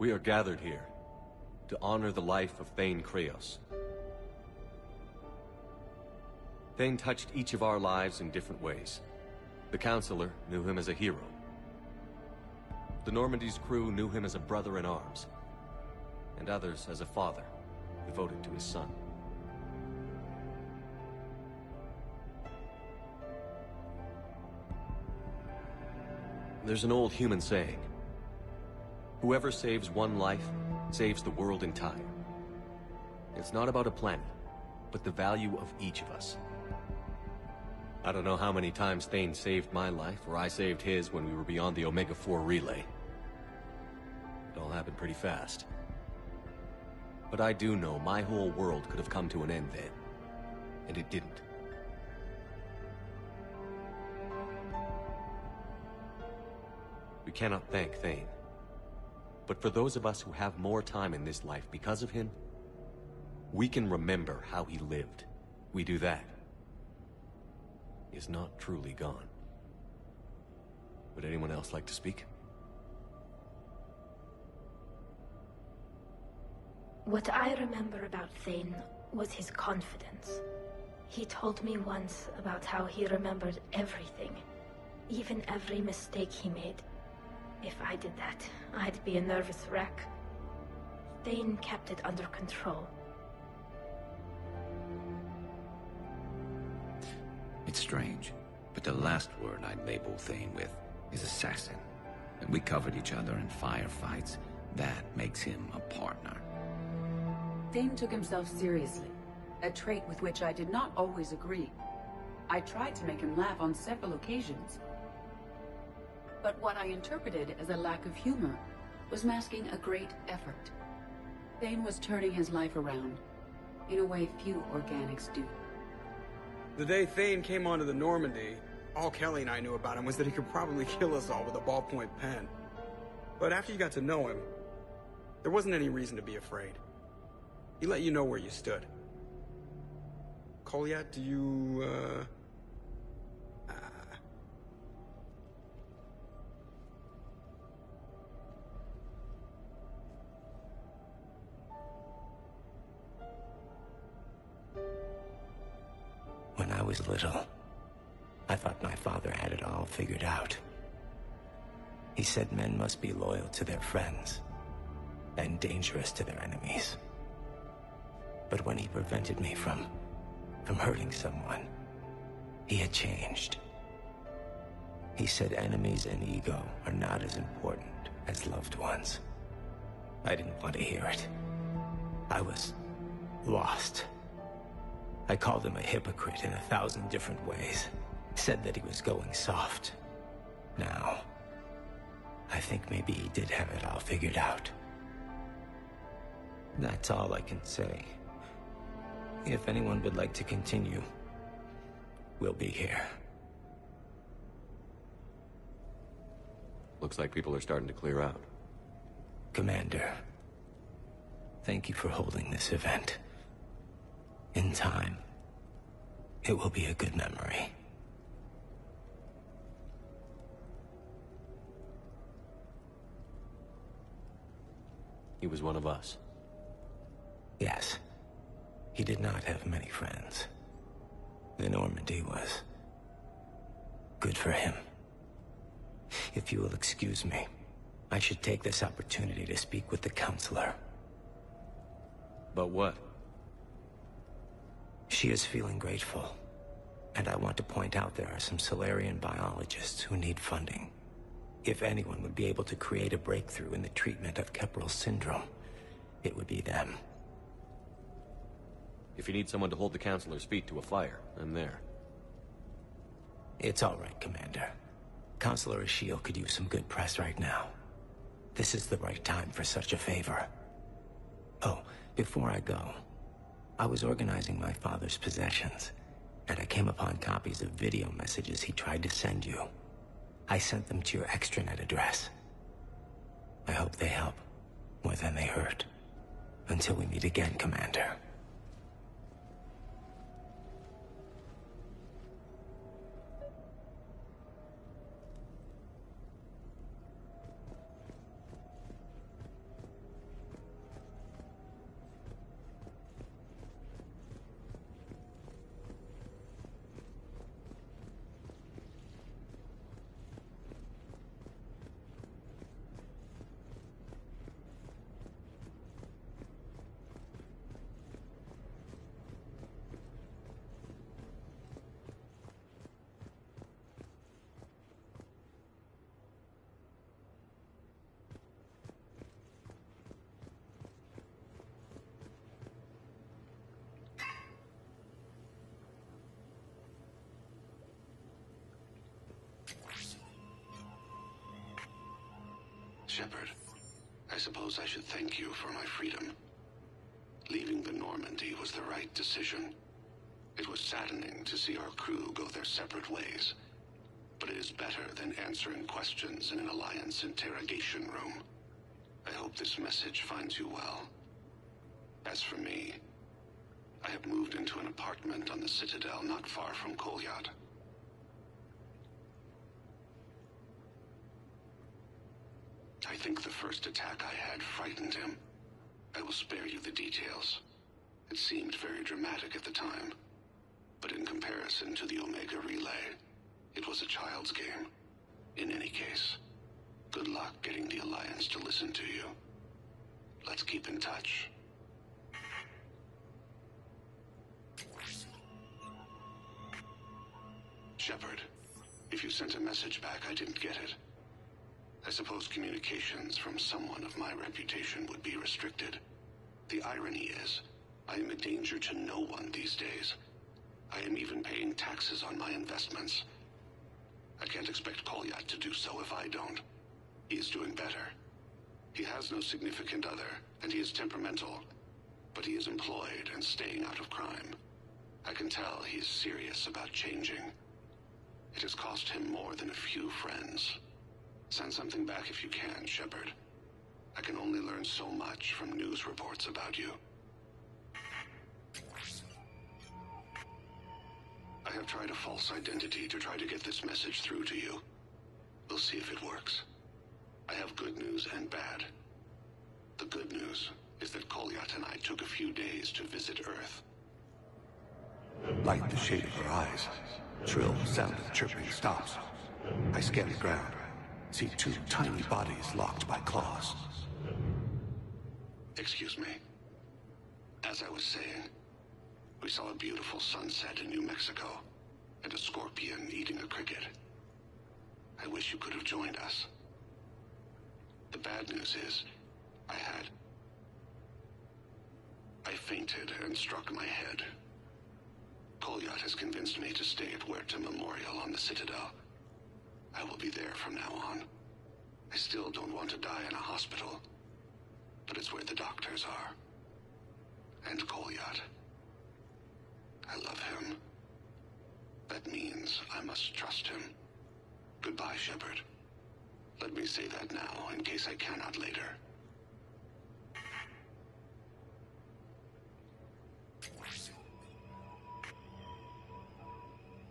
We are gathered here to honor the life of Thane Krios. Thane touched each of our lives in different ways. The Counselor knew him as a hero. The Normandy's crew knew him as a brother in arms, and others as a father, devoted to his son. There's an old human saying, whoever saves one life, saves the world entire. It's not about a planet, but the value of each of us. I don't know how many times Thane saved my life, or I saved his when we were beyond the Omega-4 relay. It all happened pretty fast. But I do know my whole world could have come to an end then, and it didn't. We cannot thank Thane. But for those of us who have more time in this life because of him, we can remember how he lived. We do that. He is not truly gone. Would anyone else like to speak? What I remember about Thane was his confidence. He told me once about how he remembered everything, even every mistake he made. If I did that, I'd be a nervous wreck. Thane kept it under control. It's strange, but the last word I'd label Thane with is assassin. And we covered each other in firefights. That makes him a partner. Thane took himself seriously, a trait with which I did not always agree. I tried to make him laugh on several occasions. But what I interpreted as a lack of humor was masking a great effort. Thane was turning his life around, in a way few organics do. The day Thane came onto the Normandy, all Kelly and I knew about him was that he could probably kill us all with a ballpoint pen. But after you got to know him, there wasn't any reason to be afraid. He let you know where you stood. Kolyat, do you, When I was little, I thought my father had it all figured out. He said men must be loyal to their friends and dangerous to their enemies. But when he prevented me from hurting someone, he had changed. He said enemies and ego are not as important as loved ones. I didn't want to hear it. I was lost. I called him a hypocrite in 1,000 different ways. Said that he was going soft. Now, I think maybe he did have it all figured out. That's all I can say. If anyone would like to continue, we'll be here. Looks like people are starting to clear out. Commander, thank you for holding this event. In time, it will be a good memory. He was one of us. Yes. He did not have many friends. The Normandy was good for him. If you will excuse me, I should take this opportunity to speak with the Counselor. But what? She is feeling grateful, and I want to point out there are some Solarian biologists who need funding. If anyone would be able to create a breakthrough in the treatment of Keppel syndrome, it would be them. If you need someone to hold the Counselor's feet to a fire, I'm there. It's all right, Commander. Counselor Ashiel could use some good press right now. This is the right time for such a favor. Oh, before I go, I was organizing my father's possessions, and I came upon copies of video messages he tried to send you. I sent them to your extranet address. I hope they help, more than they hurt. Until we meet again, Commander. Shepard, I suppose I should thank you for my freedom. Leaving the Normandy was the right decision. It was saddening to see our crew go their separate ways, but it is better than answering questions in an Alliance interrogation room. I hope this message finds you well. As for me, I have moved into an apartment on the Citadel not far from Kolyat. I think the first attack I had frightened him. I will spare you the details. It seemed very dramatic at the time, but in comparison to the Omega Relay, it was a child's game. In any case, good luck getting the Alliance to listen to you. Let's keep in touch. Shepard, if you sent a message back, I didn't get it. I suppose communications from someone of my reputation would be restricted. The irony is, I am a danger to no one these days. I am even paying taxes on my investments. I can't expect Kolyat to do so if I don't. He is doing better. He has no significant other, and he is temperamental. But he is employed and staying out of crime. I can tell he is serious about changing. It has cost him more than a few friends. Send something back if you can, Shepard. I can only learn so much from news reports about you. I have tried a false identity to try to get this message through to you. We'll see if it works. I have good news and bad. The good news is that Kolyat and I took a few days to visit Earth. Light the shade of her eyes. Shrill sound of chirping stops. I scan the ground. See two tiny bodies locked by claws. Excuse me. As I was saying, we saw a beautiful sunset in New Mexico, and a scorpion eating a cricket. I wish you could have joined us. The bad news is, I fainted and struck my head. Kolyat has convinced me to stay at Huerta Memorial on the Citadel. I will be there from now on. I still don't want to die in a hospital, but it's where the doctors are. And Kolyat. I love him. That means I must trust him. Goodbye, Shepard. Let me say that now, in case I cannot later.